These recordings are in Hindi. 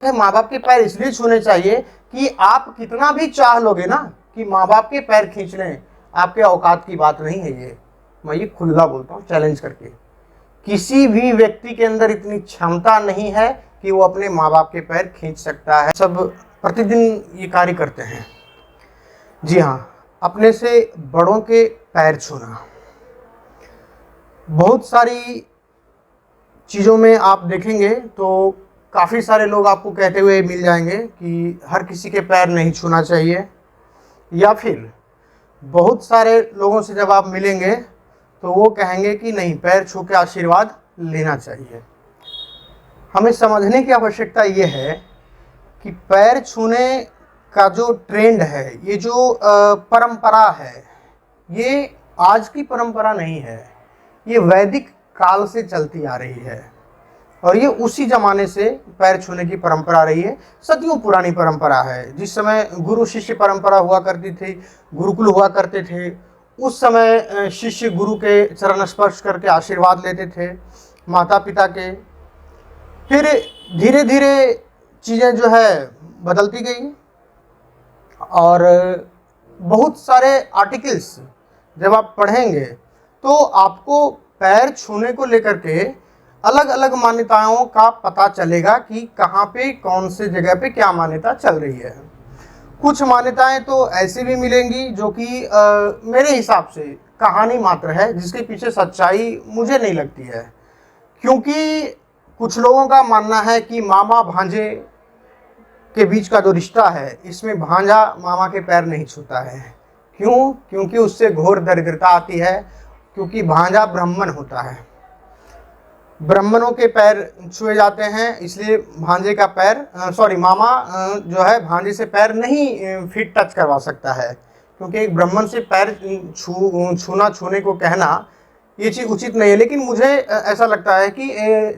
माँ बाप के पैर इसलिए छूने चाहिए कि आप कितना भी चाह लोगे ना कि माँ बाप के पैर खींच लें, आपके औकात की बात नहीं है ये। मैं ये खुला बोलता हूँ चैलेंज करके, किसी भी व्यक्ति के अंदर इतनी क्षमता नहीं है कि वो अपने माँ बाप के पैर खींच सकता है। सब प्रतिदिन ये कार्य करते हैं। जी हाँ, अपने से बड़ों के पैर छूना। बहुत सारी चीज़ों में आप देखेंगे तो काफ़ी सारे लोग आपको कहते हुए मिल जाएंगे कि हर किसी के पैर नहीं छूना चाहिए, या फिर बहुत सारे लोगों से जब आप मिलेंगे तो वो कहेंगे कि नहीं, पैर छू के आशीर्वाद लेना चाहिए। हमें समझने की आवश्यकता ये है कि पैर छूने का जो ट्रेंड है, ये जो परंपरा है, ये आज की परंपरा नहीं है, ये वैदिक काल से चलती आ रही है। और ये उसी ज़माने से पैर छूने की परंपरा रही है, सदियों पुरानी परंपरा है। जिस समय गुरु शिष्य परंपरा हुआ करती थी, गुरुकुल हुआ करते थे, उस समय शिष्य गुरु के चरण स्पर्श करके आशीर्वाद लेते थे माता पिता के। फिर धीरे धीरे चीज़ें जो है बदलती गई, और बहुत सारे आर्टिकल्स जब आप पढ़ेंगे तो आपको पैर छूने को लेकर के अलग अलग मान्यताओं का पता चलेगा कि कहाँ पे कौन से जगह पे क्या मान्यता चल रही है। कुछ मान्यताएं तो ऐसी भी मिलेंगी जो कि मेरे हिसाब से कहानी मात्र है, जिसके पीछे सच्चाई मुझे नहीं लगती है। क्योंकि कुछ लोगों का मानना है कि मामा भांजे के बीच का जो रिश्ता है, इसमें भांजा मामा के पैर नहीं छूता है। क्यों? क्योंकि उससे घोर दरिद्रता आती है, क्योंकि भांजा ब्राह्मण होता है, ब्राह्मणों के पैर छुए जाते हैं, इसलिए भांजे का पैर मामा जो है भांजे से पैर नहीं फिट टच करवा सकता है। क्योंकि एक ब्राह्मण से पैर छूने को कहना ये चीज़ उचित नहीं है। लेकिन मुझे ऐसा लगता है कि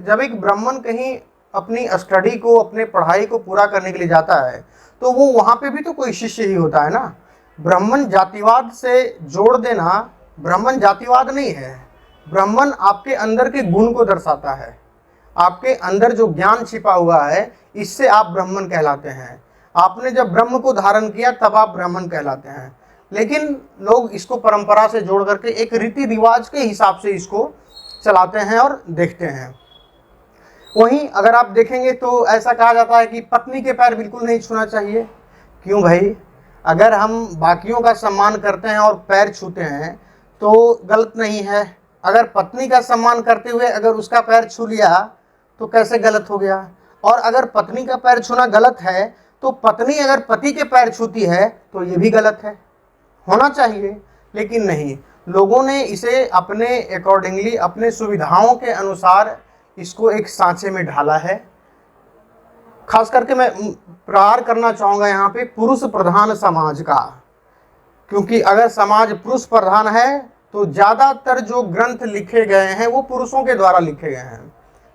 जब एक ब्राह्मण कहीं अपनी स्टडी को, अपने पढ़ाई को पूरा करने के लिए जाता है तो वो वहाँ पे भी तो कोई शिष्य ही होता है ना। ब्राह्मण जातिवाद से जोड़ देना ब्राह्मण जातिवाद नहीं है। ब्राह्मण आपके अंदर के गुण को दर्शाता है, आपके अंदर जो ज्ञान छिपा हुआ है, इससे आप ब्राह्मण कहलाते हैं। आपने जब ब्रह्म को धारण किया तब आप ब्राह्मण कहलाते हैं। लेकिन लोग इसको परंपरा से जोड़ करके एक रीति रिवाज के हिसाब से इसको चलाते हैं और देखते हैं। वहीं अगर आप देखेंगे तो ऐसा कहा जाता है कि पत्नी के पैर बिल्कुल नहीं छूना चाहिए। क्यों भाई? अगर हम बाकियों का सम्मान करते हैं और पैर छूते हैं तो गलत नहीं है। अगर पत्नी का सम्मान करते हुए अगर उसका पैर छू लिया तो कैसे गलत हो गया? और अगर पत्नी का पैर छूना गलत है तो पत्नी अगर पति के पैर छूती है तो ये भी गलत है। होना चाहिए, लेकिन नहीं, लोगों ने इसे अपने अकॉर्डिंगली, अपने सुविधाओं के अनुसार इसको एक सांचे में ढाला है। खास करके मैं प्रहार करना चाहूँगा यहाँ पे पुरुष प्रधान समाज का, क्योंकि अगर समाज पुरुष प्रधान है तो ज़्यादातर जो ग्रंथ लिखे गए हैं वो पुरुषों के द्वारा लिखे गए हैं,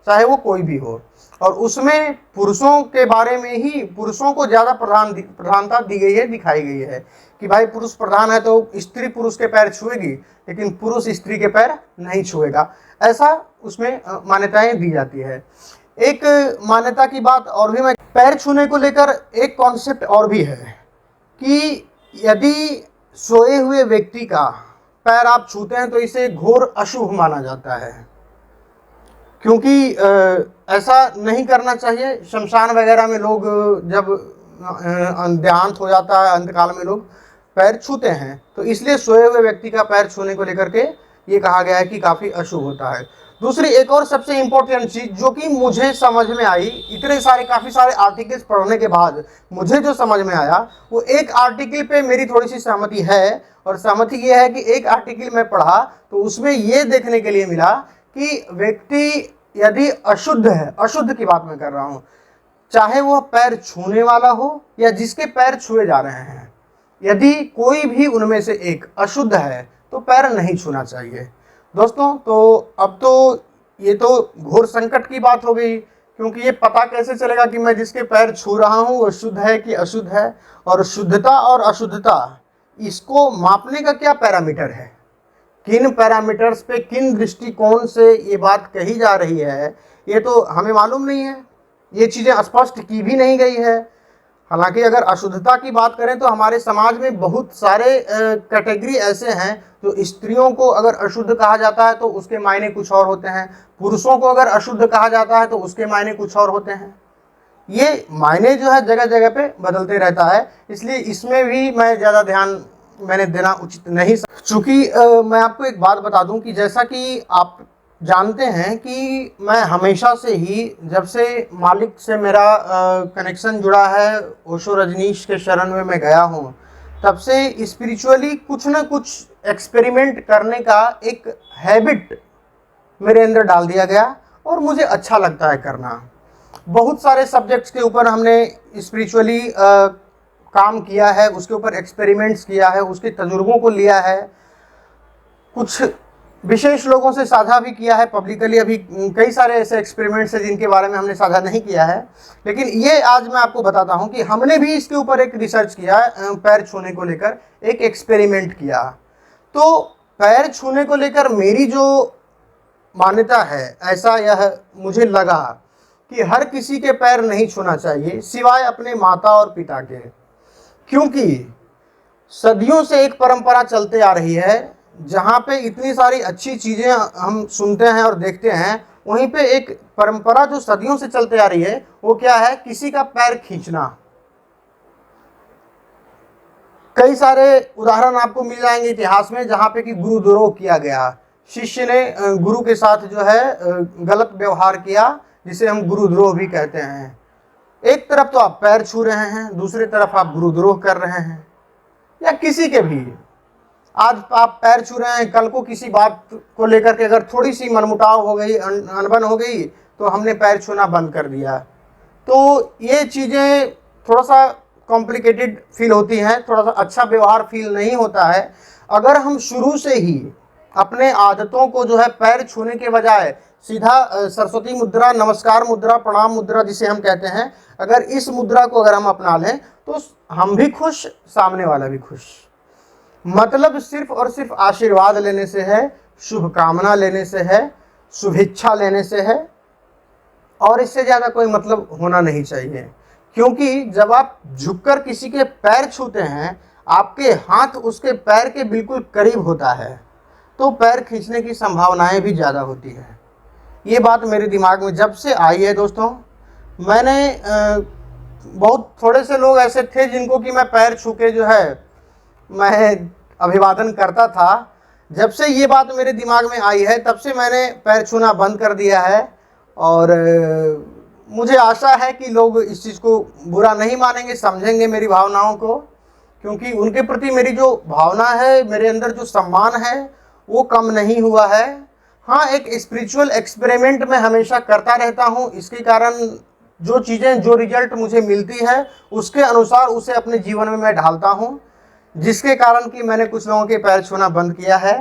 चाहे वो कोई भी हो। और उसमें पुरुषों के बारे में ही, पुरुषों को ज़्यादा प्रधानता दी गई है, दिखाई गई है कि भाई पुरुष प्रधान है तो स्त्री पुरुष के पैर छुएगी, लेकिन पुरुष स्त्री के पैर नहीं छुएगा। ऐसा उसमें मान्यताएं दी जाती है। एक मान्यता की बात और भी, मैं पैर छूने को लेकर एक कॉन्सेप्ट और भी है कि यदि सोए हुए व्यक्ति का पैर आप छूते हैं तो इसे घोर अशुभ माना जाता है। क्योंकि ऐसा नहीं करना चाहिए। शमशान वगैरह में लोग जब देहांत हो जाता है, अंतकाल में लोग पैर छूते हैं, तो इसलिए सोए हुए व्यक्ति का पैर छूने को लेकर के ये कहा गया है कि काफ़ी अशुभ होता है। दूसरी एक और सबसे इम्पोर्टेंट चीज़ जो कि मुझे समझ में आई, इतने सारे काफ़ी सारे आर्टिकल्स पढ़ने के बाद मुझे जो समझ में आया, वो एक आर्टिकल पे मेरी थोड़ी सी सहमति है। और सहमति ये है कि एक आर्टिकल मैं पढ़ा तो उसमें ये देखने के लिए मिला कि व्यक्ति यदि अशुद्ध है, अशुद्ध की बात मैं कर रहा हूँ, चाहे वह पैर छूने वाला हो या जिसके पैर छुए जा रहे हैं, यदि कोई भी उनमें से एक अशुद्ध है तो पैर नहीं छूना चाहिए। दोस्तों, तो अब तो ये तो घोर संकट की बात हो गई, क्योंकि ये पता कैसे चलेगा कि मैं जिसके पैर छू रहा हूँ वो शुद्ध है कि अशुद्ध है? और शुद्धता और अशुद्धता, इसको मापने का क्या पैरामीटर है? किन पैरामीटर्स पे, किन दृष्टिकोण से ये बात कही जा रही है, ये तो हमें मालूम नहीं है। ये चीज़ें स्पष्ट की भी नहीं गई है। हालांकि अगर अशुद्धता की बात करें तो हमारे समाज में बहुत सारे कैटेगरी ऐसे हैं जो स्त्रियों को अगर अशुद्ध कहा जाता है तो उसके मायने कुछ और होते हैं, पुरुषों को अगर अशुद्ध कहा जाता है तो उसके मायने कुछ और होते हैं। ये मायने जो है जगह जगह पे बदलते रहता है, इसलिए इसमें भी मैं ज़्यादा ध्यान मैंने देना उचित नहीं। चूँकि मैं आपको एक बात बता दूं कि जैसा कि आप जानते हैं कि मैं हमेशा से ही, जब से मालिक से मेरा कनेक्शन जुड़ा है, ओशो रजनीश के शरण में मैं गया हूँ, तब से स्पिरिचुअली कुछ ना कुछ एक्सपेरिमेंट करने का एक हैबिट मेरे अंदर डाल दिया गया और मुझे अच्छा लगता है करना। बहुत सारे सब्जेक्ट्स के ऊपर हमने स्पिरिचुअली काम किया है, उसके ऊपर एक्सपेरिमेंट्स किया है, उसके तजुर्बों को लिया है, कुछ विशेष लोगों से साझा भी किया है पब्लिकली। अभी कई सारे ऐसे एक्सपेरिमेंट्स हैं जिनके बारे में हमने साझा नहीं किया है, लेकिन ये आज मैं आपको बताता हूँ कि हमने भी इसके ऊपर एक रिसर्च किया, पैर छूने को लेकर एक एक्सपेरिमेंट किया। तो पैर छूने को लेकर मेरी जो मान्यता है, ऐसा यह मुझे लगा कि हर किसी के पैर नहीं छूना चाहिए सिवाय अपने माता और पिता के, क्योंकि सदियों से एक परंपरा चलते आ रही है जहाँ पे इतनी सारी अच्छी चीज़ें हम सुनते हैं और देखते हैं, वहीं पे एक परंपरा जो सदियों से चलते आ रही है वो क्या है, किसी का पैर खींचना। कई सारे उदाहरण आपको मिल जाएंगे इतिहास में जहाँ पे कि गुरुद्रोह किया गया, शिष्य ने गुरु के साथ जो है गलत व्यवहार किया, जिसे हम गुरुद्रोह भी कहते हैं। एक तरफ तो आप पैर छू रहे हैं, दूसरी तरफ आप गुरुद्रोह कर रहे हैं। या किसी के भी आज आप पैर छू रहे हैं, कल को किसी बात को लेकर के अगर थोड़ी सी मनमुटाव हो गई, अनबन हो गई, तो हमने पैर छूना बंद कर दिया। तो ये चीज़ें थोड़ा सा कॉम्प्लिकेटेड फील होती हैं, थोड़ा सा अच्छा व्यवहार फील नहीं होता है। अगर हम शुरू से ही अपने आदतों को जो है पैर छूने के बजाय सीधा सरस्वती मुद्रा, नमस्कार मुद्रा, प्रणाम मुद्रा जिसे हम कहते हैं, अगर इस मुद्रा को अगर हम अपना लें तो हम भी खुश, सामने वाला भी खुश। मतलब सिर्फ और सिर्फ आशीर्वाद लेने से है, शुभकामना लेने से है, शुभेच्छा लेने से है, और इससे ज़्यादा कोई मतलब होना नहीं चाहिए। क्योंकि जब आप झुककर किसी के पैर छूते हैं, आपके हाथ उसके पैर के बिल्कुल करीब होता है, तो पैर खींचने की संभावनाएं भी ज़्यादा होती है। ये बात मेरे दिमाग में जब से आई है दोस्तों, मैंने बहुत थोड़े से लोग ऐसे थे जिनको कि मैं पैर छू के जो है मैं अभिवादन करता था। जब से ये बात मेरे दिमाग में आई है तब से मैंने पैर छूना बंद कर दिया है, और मुझे आशा है कि लोग इस चीज़ को बुरा नहीं मानेंगे, समझेंगे मेरी भावनाओं को, क्योंकि उनके प्रति मेरी जो भावना है, मेरे अंदर जो सम्मान है, वो कम नहीं हुआ है। हाँ, एक स्पिरिचुअल एक्सपेरिमेंट मैं हमेशा करता रहता हूँ, इसके कारण जो चीज़ें, जो रिजल्ट मुझे मिलती है उसके अनुसार उसे अपने जीवन में मैं ढालता हूँ, जिसके कारण कि मैंने कुछ लोगों के पैर छूना बंद किया है।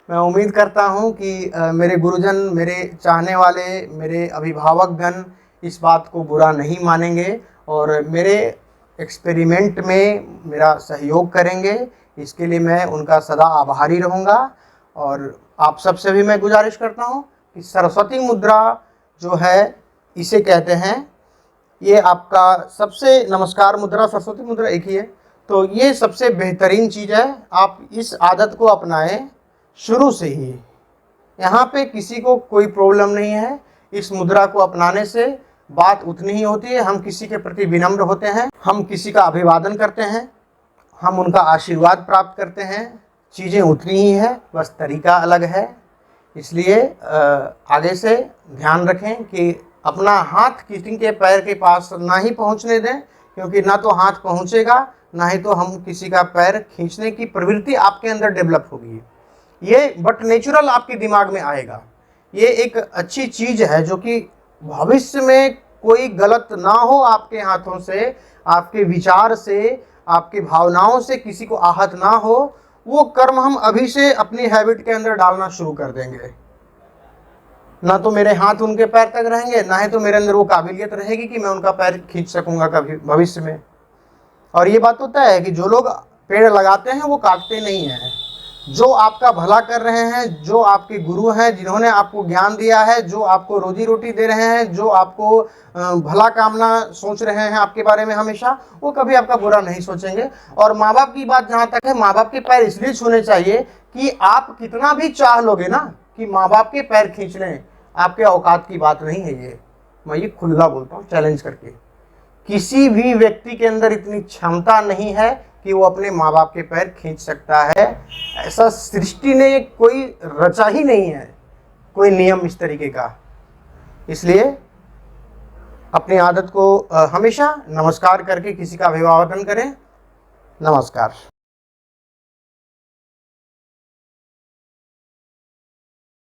मैं उम्मीद करता हूँ कि मेरे गुरुजन, मेरे चाहने वाले, मेरे अभिभावकगण इस बात को बुरा नहीं मानेंगे और मेरे एक्सपेरिमेंट में मेरा सहयोग करेंगे। इसके लिए मैं उनका सदा आभारी रहूँगा। और आप सबसे भी मैं गुजारिश करता हूँ कि सरस्वती मुद्रा जो है, इसे कहते हैं, ये आपका सबसे, नमस्कार मुद्रा, सरस्वती मुद्रा एक ही है, तो ये सबसे बेहतरीन चीज़ है। आप इस आदत को अपनाएं शुरू से ही, यहाँ पे किसी को कोई प्रॉब्लम नहीं है। इस मुद्रा को अपनाने से बात उतनी ही होती है, हम किसी के प्रति विनम्र होते हैं, हम किसी का अभिवादन करते हैं, हम उनका आशीर्वाद प्राप्त करते हैं, चीज़ें उतनी ही है, बस तरीका अलग है। इसलिए आगे से ध्यान रखें कि अपना हाथ किसी के पैर के पास ना ही पहुंचने दें, क्योंकि ना तो हाथ पहुंचेगा, ना ही तो हम किसी का पैर खींचने की प्रवृत्ति आपके अंदर डेवलप होगी। ये बट नेचुरल आपके दिमाग में आएगा। ये एक अच्छी चीज़ है जो कि भविष्य में कोई गलत ना हो आपके हाथों से, आपके विचार से, आपकी भावनाओं से किसी को आहत ना हो, वो कर्म हम अभी से अपनी हैबिट के अंदर डालना शुरू कर देंगे। ना तो मेरे हाथ उनके पैर तक रहेंगे, ना ही तो मेरे अंदर वो काबिलियत रहेगी कि मैं उनका पैर खींच सकूंगा कभी भविष्य में। और ये बात होता है कि जो लोग पेड़ लगाते हैं वो काटते नहीं हैं। जो आपका भला कर रहे हैं, जो आपके गुरु हैं, जिन्होंने आपको ज्ञान दिया है, जो आपको रोजी रोटी दे रहे हैं, जो आपको भला कामना सोच रहे हैं आपके बारे में हमेशा, वो कभी आपका बुरा नहीं सोचेंगे। और माँ बाप की बात जहाँ तक है, माँ बाप के पैर इसलिए छूने चाहिए कि आप कितना भी चाह लोगे ना कि माँ बाप के पैर खींच लें, आपके औकात की बात नहीं है ये। मैं ये खुला बोलता हूँ चैलेंज करके, किसी भी व्यक्ति के अंदर इतनी क्षमता नहीं है कि वो अपने माँ बाप के पैर खींच सकता है। ऐसा सृष्टि ने कोई रचा ही नहीं है, कोई नियम इस तरीके का। इसलिए अपनी आदत को हमेशा नमस्कार करके किसी का अभिवादन करें। नमस्कार।